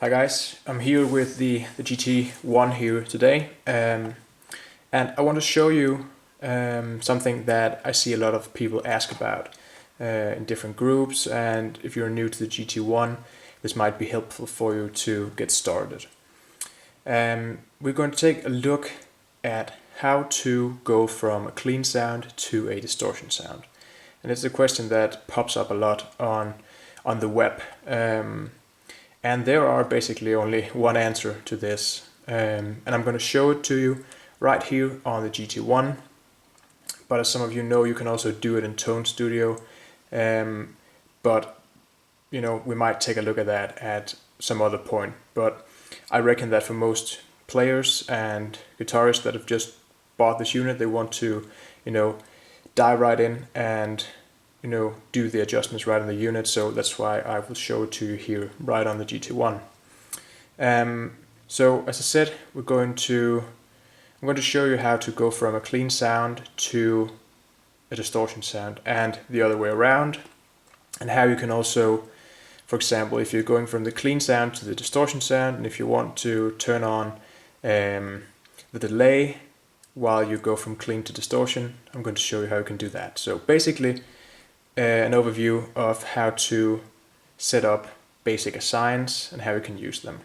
Hi guys, I'm here with the GT-1 here today, and I want to show you something that I see a lot of people ask about in different groups, and if you're new to the GT-1, this might be helpful for you to get started. We're going to take a look at how to go from a clean sound to a distortion sound, and it's a question that pops up a lot on the web. And there are basically only one answer to this, and I'm going to show it to you right here on the GT-1. But as some of you know, you can also do it in Tone Studio, but you know, we might take a look at that at some other point. But I reckon that for most players and guitarists that have just bought this unit, they want to, you know, dive right in and do the adjustments right on the unit, so that's why I will show it to you here right on the GT-1. So as I said, I'm going to show you how to go from a clean sound to a distortion sound and the other way around, and how you can also, for example, if you're going from the clean sound to the distortion sound, and if you want to turn on the delay while you go from clean to distortion, I'm going to show you how you can do that. So basically, an overview of how to set up basic assigns and how you can use them.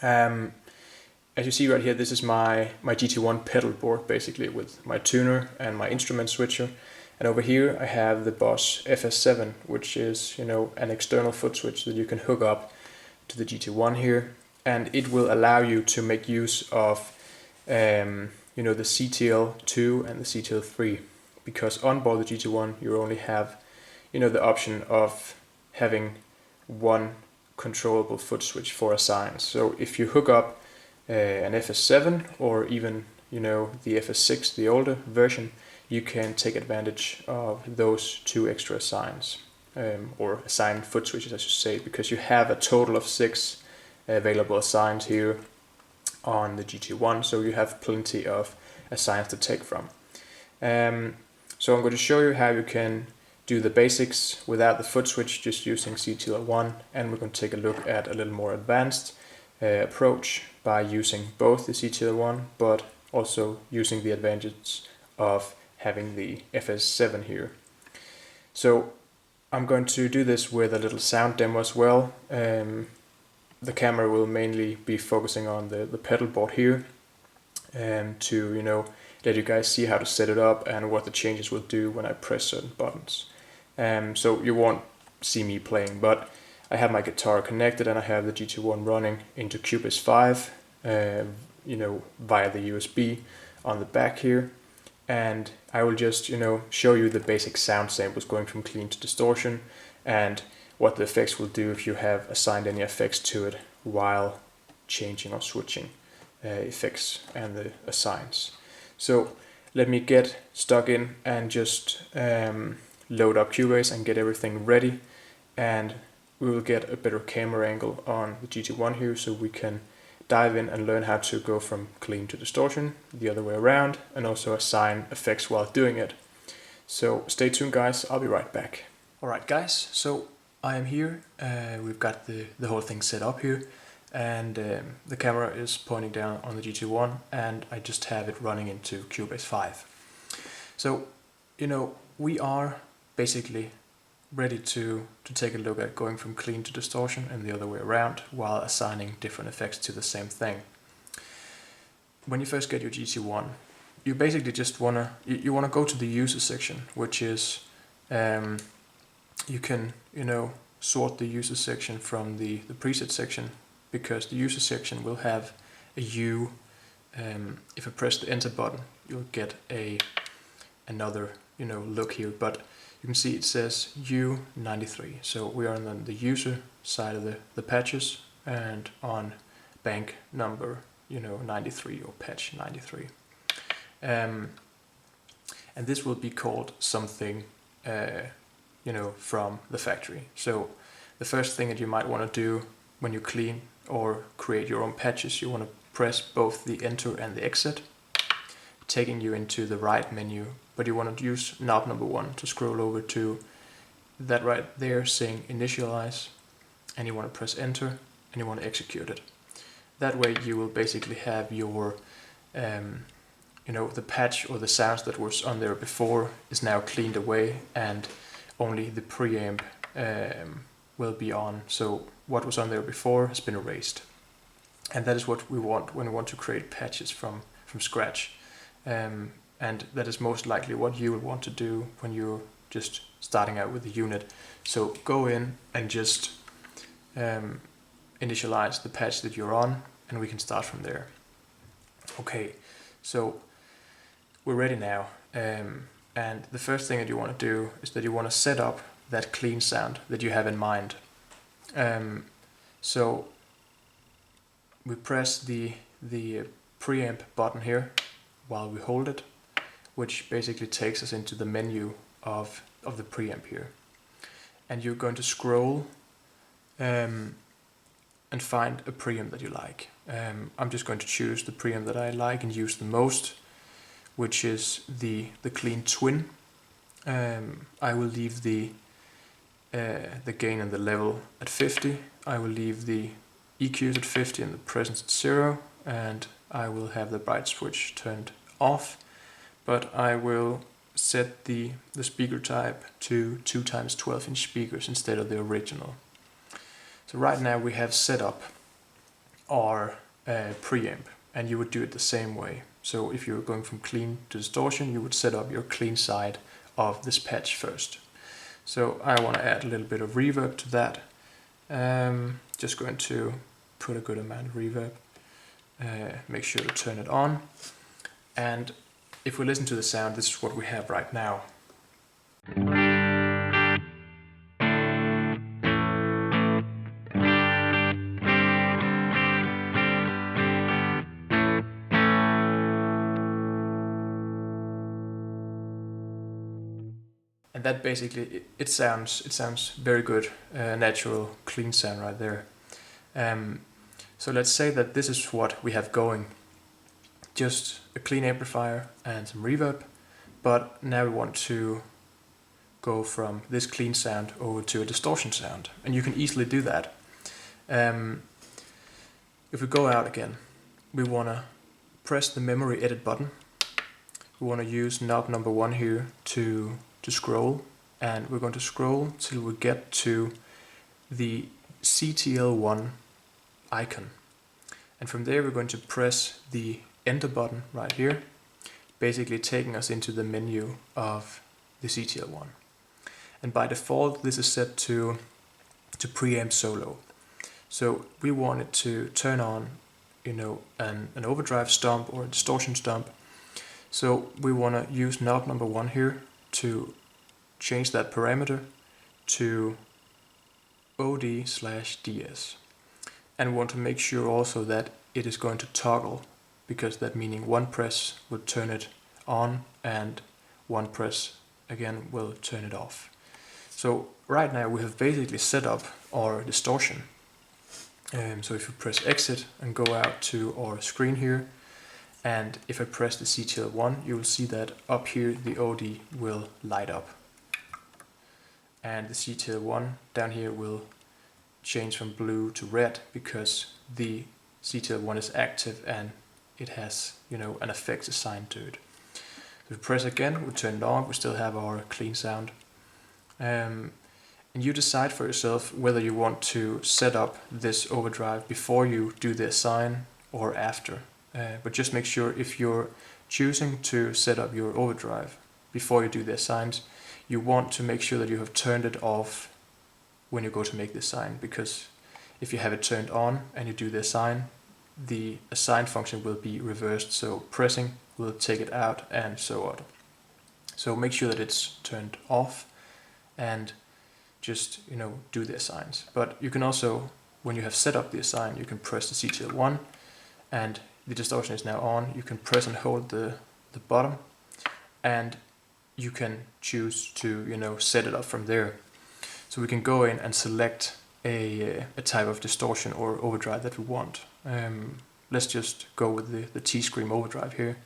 As you see right here, this is my GT-1 pedal board, basically, with my tuner and my instrument switcher. And over here I have the Boss FS7, which is, an external foot switch that you can hook up to the GT-1 here, and it will allow you to make use of the CTL2 and the CTL3. Because on board the GT-1 you only have, the option of having one controllable foot switch for assigns. So if you hook up an FS7 or even, the FS6, the older version, you can take advantage of those two extra assigns, or assigned foot switches, I should say, because you have a total of 6 available assigns here on the GT-1, so you have plenty of assigns to take from. So I'm going to show you how you can do the basics without the foot switch, just using CTL1, and we're going to take a look at a little more advanced approach by using both the CTL1 but also using the advantage of having the FS7 here. So I'm going to do this with a little sound demo as well. The camera will mainly be focusing on the pedal board here, to let you guys see how to set it up and what the changes will do when I press certain buttons. So you won't see me playing, but I have my guitar connected and I have the GT-1 running into Cubase 5, via the USB on the back here. And I will just, show you the basic sound samples going from clean to distortion and what the effects will do if you have assigned any effects to it while changing or switching effects and the assigns. So let me get stuck in and just load up Cubase and get everything ready, and we will get a better camera angle on the GT-1 here, so we can dive in and learn how to go from clean to distortion, the other way around, and also assign effects while doing it. So stay tuned guys, I'll be right back. Alright guys, so I am here, we've got the whole thing set up here, and the camera is pointing down on the GT-1 and I just have it running into Cubase 5. So, we are basically ready to take a look at going from clean to distortion and the other way around while assigning different effects to the same thing. When you first get your GT-1, you basically just wanna go to the user section, which is you can sort the user section from the preset section, because the user section will have a U. If I press the enter button, you'll get another look here, but you can see it says U93. So we are on the user side of the patches and on bank number 93 or patch 93. And this will be called something from the factory. So the first thing that you might want to do when you clean or create your own patches, you want to press both the enter and the exit, taking you into the right menu, but you want to use knob number 1 to scroll over to that right there saying initialize, and you want to press enter, and you want to execute it. That way you will basically have your the patch or the sounds that was on there before is now cleaned away, and only the preamp will be on. So what was on there before has been erased. And that is what we want when we want to create patches from scratch. And that is most likely what you will want to do when you're just starting out with the unit. So go in and just initialize the patch that you're on, and we can start from there. Okay, so we're ready now. And the first thing that you want to do is that you want to set up that clean sound that you have in mind. So we press the preamp button here while we hold it, which basically takes us into the menu of the preamp here. And you're going to scroll and find a preamp that you like. I'm just going to choose the preamp that I like and use the most, which is the clean twin. I will leave the gain and the level at 50. I will leave the EQs at 50 and the presence at 0, and I will have the bright switch turned off, but I will set the speaker type to 2x 12-inch speakers instead of the original. So right now we have set up our preamp, and you would do it the same way. So if you're going from clean to distortion, you would set up your clean side of this patch first. So I want to add a little bit of reverb to that. Just going to put a good amount of reverb. Make sure to turn it on. And if we listen to the sound, this is what we have right now. And that basically, it sounds very good, natural, clean sound right there. So let's say that this is what we have going. Just a clean amplifier and some reverb, but now we want to go from this clean sound over to a distortion sound, and you can easily do that. If we go out again, we want to press the memory edit button. We want to use knob number 1 here to scroll, and we're going to scroll till we get to the CTL1 icon, and from there we're going to press the enter button right here, basically taking us into the menu of the CTL1. And by default this is set to preamp solo. So we want it to turn on, an overdrive stomp or a distortion stomp. So we want to use knob number 1 here to change that parameter to OD/DS. And we want to make sure also that it is going to toggle, because that meaning one press would turn it on and one press again will turn it off. So right now we have basically set up our distortion. So if you press exit and go out to our screen here, and if I press the CTL1, you will see that up here the OD will light up. And the CTL1 down here will change from blue to red because the CTL1 is active and it has, an effect assigned to it. If we press again, we turn it on, we still have our clean sound. And you decide for yourself whether you want to set up this overdrive before you do the assign or after. But just make sure if you're choosing to set up your overdrive before you do the assigns, you want to make sure that you have turned it off when you go to make the assign, because if you have it turned on and you do the assign function will be reversed, so pressing will take it out and so on. So make sure that it's turned off and just do the assigns. But you can also, when you have set up the assign, you can press the CTL1 and the distortion is now on. You can press and hold the bottom and you can choose to set it up from there. So we can go in and select a type of distortion or overdrive that we want. Let's just go with the T-Scream overdrive here,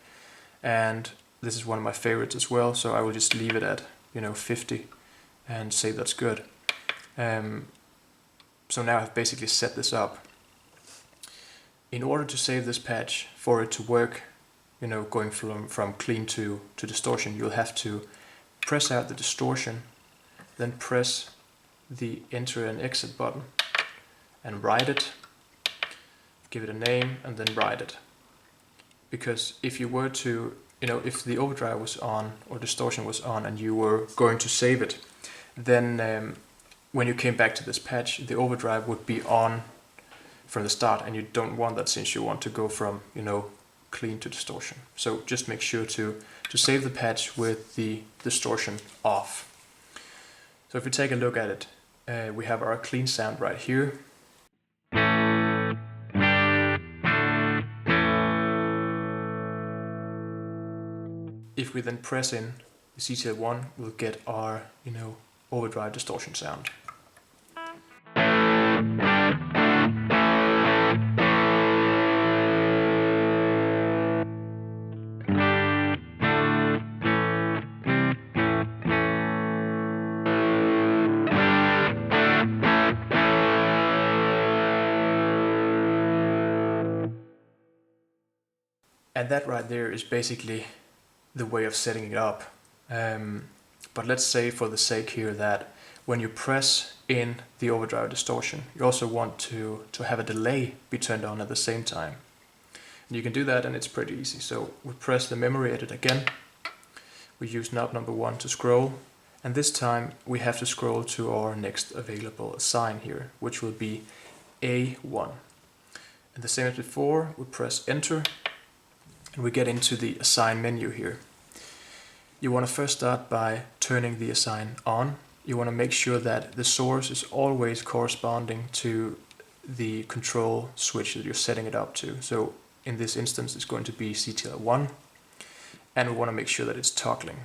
and this is one of my favorites as well, so I will just leave it at 50 and say that's good. So now I've basically set this up, in order to save this patch, for it to work, you know, going from clean to distortion, you'll have to press out the distortion, then press the enter and exit button and write it, give it a name, and then write it. Because if you were to, you know, if the overdrive was on or distortion was on and you were going to save it, then when you came back to this patch, the overdrive would be on from the start, and you don't want that since you want to go from, you know, clean to distortion. So just make sure to save the patch with the distortion off. So if we take a look at it, we have our clean sound right here. If we then press in the GT-1, we'll get our, you know, overdrive distortion sound. And that right there is basically the way of setting it up. But let's say for the sake here that when you press in the overdrive distortion, you also want to have a delay be turned on at the same time. And you can do that, and it's pretty easy. So we press the memory edit again. We use knob number 1 to scroll, and this time we have to scroll to our next available assign here, which will be A1. And the same as before, we press enter, and we get into the assign menu here. You want to first start by turning the assign on. You want to make sure that the source is always corresponding to the control switch that you're setting it up to. So in this instance, it's going to be GT-1, and we want to make sure that it's toggling.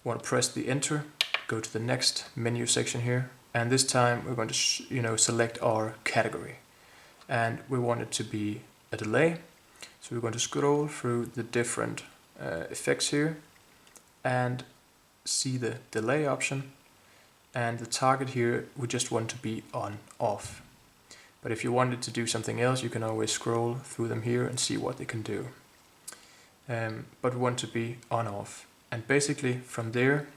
We want to press the enter, go to the next menu section here, and this time we're going to select our category, and we want it to be a delay. So we're going to scroll through the different effects here and see the delay option, and the target here we just want to be on off. But if you wanted to do something else, you can always scroll through them here and see what they can do. But we want to be on off, and basically from there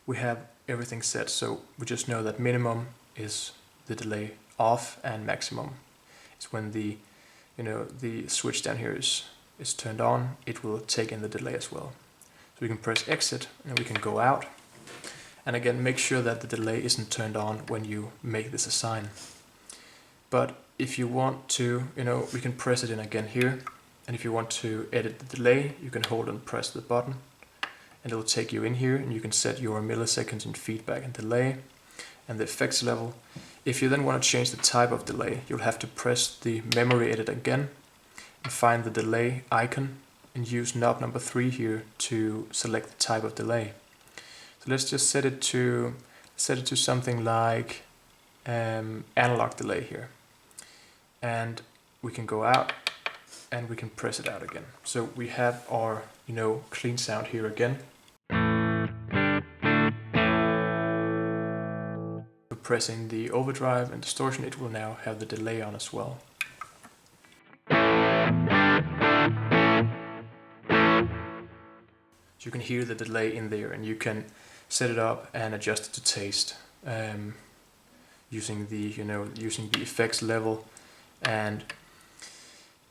we have everything set. So we just know that minimum is the delay off, and maximum is when the switch down here is turned on. It will take in the delay as well. So we can press exit and we can go out. And again, make sure that the delay isn't turned on when you make this assign. But if you want to, we can press it in again here. And if you want to edit the delay, you can hold and press the button, and it will take you in here, and you can set your milliseconds in feedback and delay and the effects level. If you then want to change the type of delay, you'll have to press the memory edit again and find the delay icon and use knob number 3 here to select the type of delay. So let's just set it to something like analog delay here, and we can go out and we can press it out again. So we have our clean sound here again. For pressing the overdrive and distortion, it will now have the delay on as well. So you can hear the delay in there, and you can set it up and adjust it to taste using the effects level and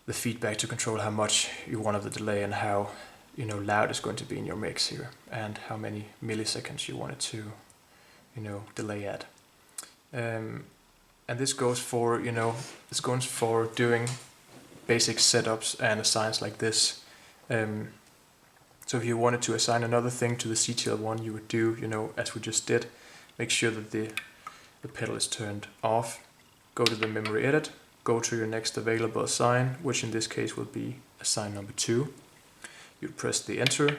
the feedback to control how much you want of the delay and how loud it's going to be in your mix here, and how many milliseconds you want it to delay at. And this goes for doing basic setups and assigns like this. So if you wanted to assign another thing to the GT-1, you would do as we just did. Make sure that the pedal is turned off. Go to the memory edit. Go to your next available assign, which in this case will be assign number 2. You press the enter,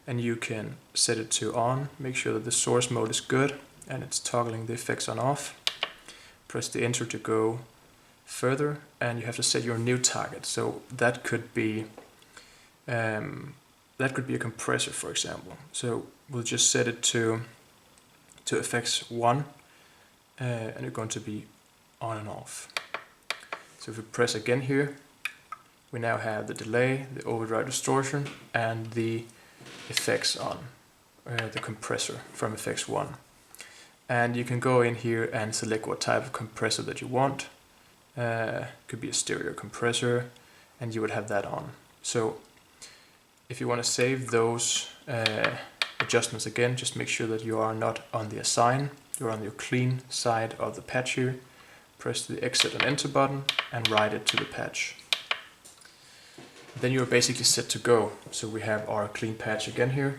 and you can set it to on. Make sure that the source mode is good and it's toggling the effects on off. Press the enter to go further, and you have to set your new target. So that could be a compressor, for example. So we'll just set it to effects 1, and it's going to be on and off. So if we press again here, we now have the delay, the overdrive distortion, and the effects on the compressor from effects 1. And you can go in here and select what type of compressor that you want. Could be a stereo compressor, and you would have that on. So if you want to save those adjustments again, just make sure that you are not on the assign, you're on your clean side of the patch here. Press the exit and enter button and write it to the patch. Then you're basically set to go. So we have our clean patch again here.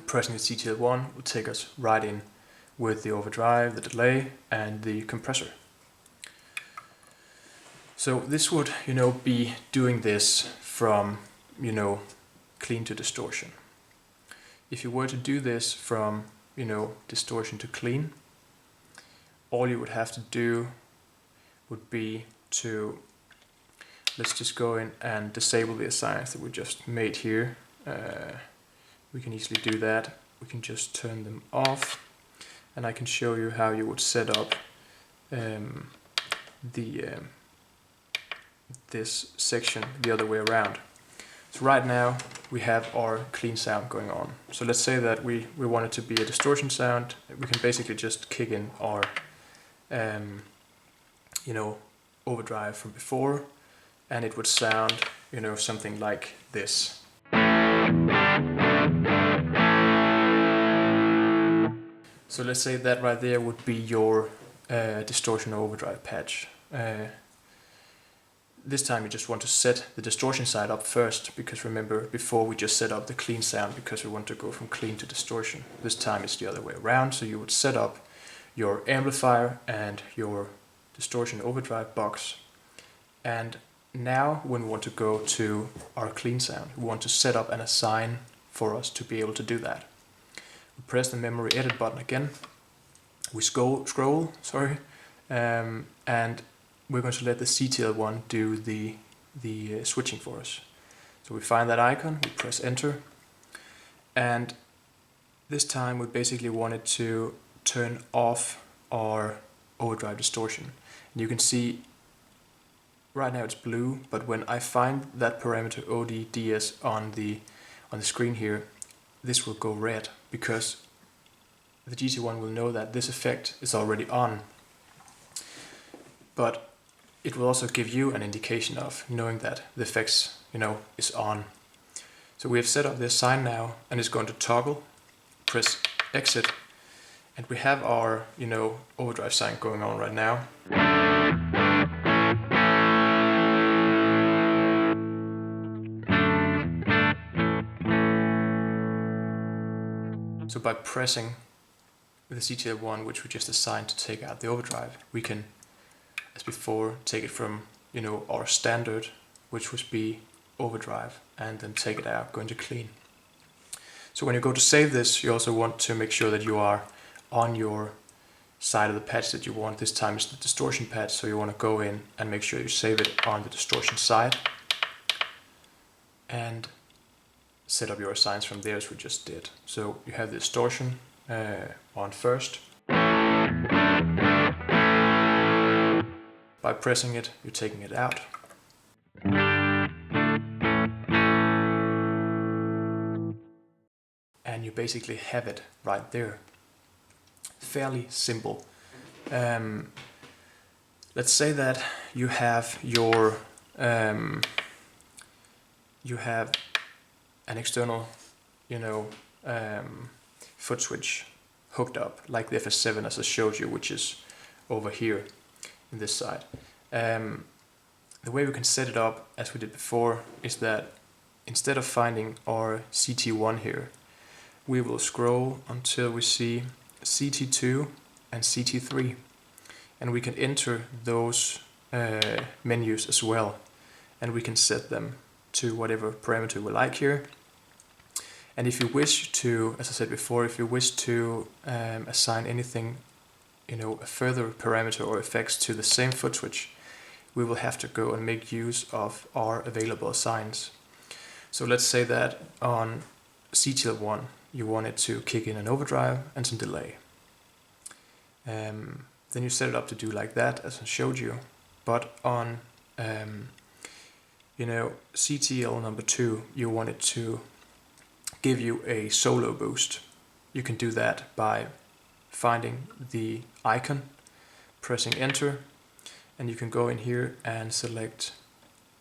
Pressing the GT-1 will take us right in with the overdrive, the delay, and the compressor. So this would, be doing this from, clean to distortion. If you were to do this from, distortion to clean, all you would have to do would be to, let's just go in and disable the assigns that we just made here. We can easily do that. We can just turn them off, and I can show you how you would set up this section the other way around. So right now we have our clean sound going on. So let's say that we want it to be a distortion sound. We can basically just kick in our overdrive from before, and it would sound something like this. So let's say that right there would be your distortion overdrive patch. This time you just want to set the distortion side up first, because remember before we just set up the clean sound because we want to go from clean to distortion. This time it's the other way around, so you would set up your amplifier and your distortion overdrive box. And now when we want to go to our clean sound, we want to set up an assign for us to be able to do that. We press the memory edit button again, we scroll, and we're going to let the CTL1 do the switching for us. So we find that icon, we press enter, and this time we basically wanted to turn off our overdrive distortion. And you can see right now it's blue, but when I find that parameter ODDS on the screen here, this will go red, because the GT1 will know that this effect is already on. But it will also give you an indication of knowing that the effects, is on. So we have set up this sign now, and it's going to toggle. Press exit, and we have our, overdrive sign going on right now. So by pressing the CTL1, which we just assigned to take out the overdrive, we can, as before, take it from our standard, which would be overdrive, and then take it out, going to clean. So when you go to save this, you also want to make sure that you are on your side of the patch that you want. This time it's the distortion patch, so you want to go in and make sure you save it on the distortion side and set up your assigns from there as we just did. So you have the distortion on first. By pressing it, you're taking it out. And you basically have it right there. Fairly simple. Let's say that you have your an external, foot switch hooked up, like the FS7 as I showed you, which is over here in this side. The way we can set it up, as we did before, is that instead of finding our CT1 here, we will scroll until we see CT2 and CT3, and we can enter those menus as well, and we can set them to whatever parameter we like here. And if you wish to, as I said before, if you wish to assign anything, a further parameter or effects to the same foot switch, we will have to go and make use of our available assigns. So let's say that on GT-1 you wanted to kick in an overdrive and some delay. Then you set it up to do like that, as I showed you. But on CTL number 2, you want it to give you a solo boost. You can do that by finding the icon, pressing enter, and you can go in here and select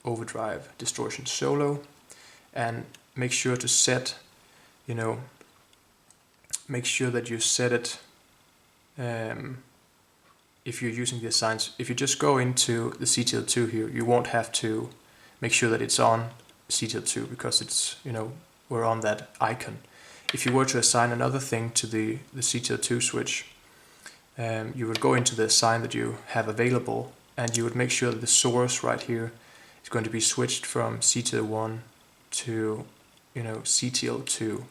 Overdrive Distortion Solo, and make sure to set, make sure that you set it. If you're using the assigns, if you just go into the CTL2 here, you won't have to make sure that it's on CTL2 because it's, we're on that icon. If you were to assign another thing to the CTL2 switch, you would go into the assign that you have available, and you would make sure that the source right here is going to be switched from CTL1 to CTL2.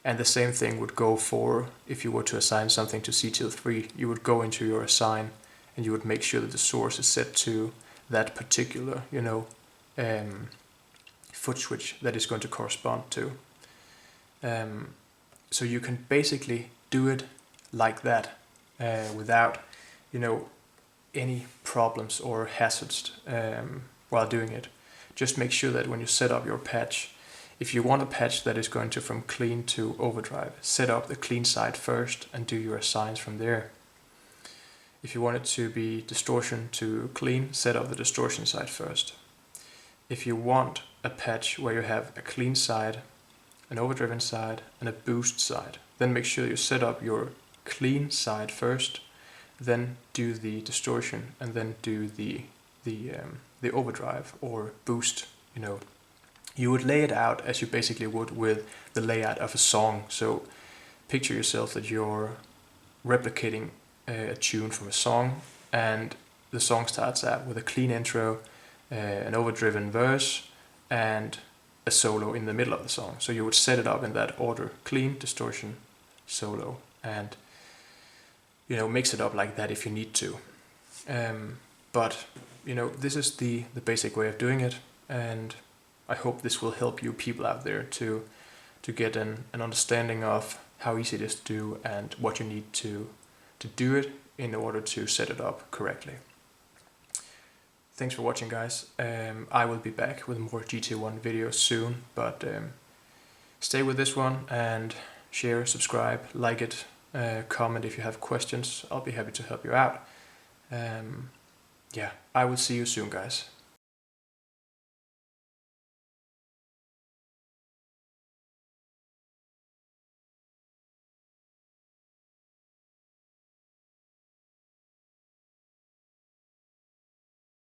And the same thing would go for if you were to assign something to CTL3. You would go into your assign and you would make sure that the source is set to that particular foot switch that is going to correspond to. So you can basically do it like that without any problems or hazards while doing it. Just make sure that when you set up your patch, if you want a patch that is going to from clean to overdrive, set up the clean side first and do your assigns from there. If you want it to be distortion to clean, set up the distortion side first. If you want a patch where you have a clean side, an overdriven side, and a boost side, then make sure you set up your clean side first, then do the distortion, and then do the overdrive or boost. You would lay it out as you basically would with the layout of a song. So picture yourself that you're replicating a tune from a song, and the song starts out with a clean intro, an overdriven verse, and a solo in the middle of the song. So you would set it up in that order: clean, distortion, solo, and mix it up like that if you need to. But this is the basic way of doing it, and I hope this will help you people out there to get an understanding of how easy it is to do and what you need to do it in order to set it up correctly. Thanks for watching, guys. I will be back with more GT1 videos soon, but stay with this one and share, subscribe, like it, comment if you have questions. I'll be happy to help you out. Yeah, I will see you soon, guys.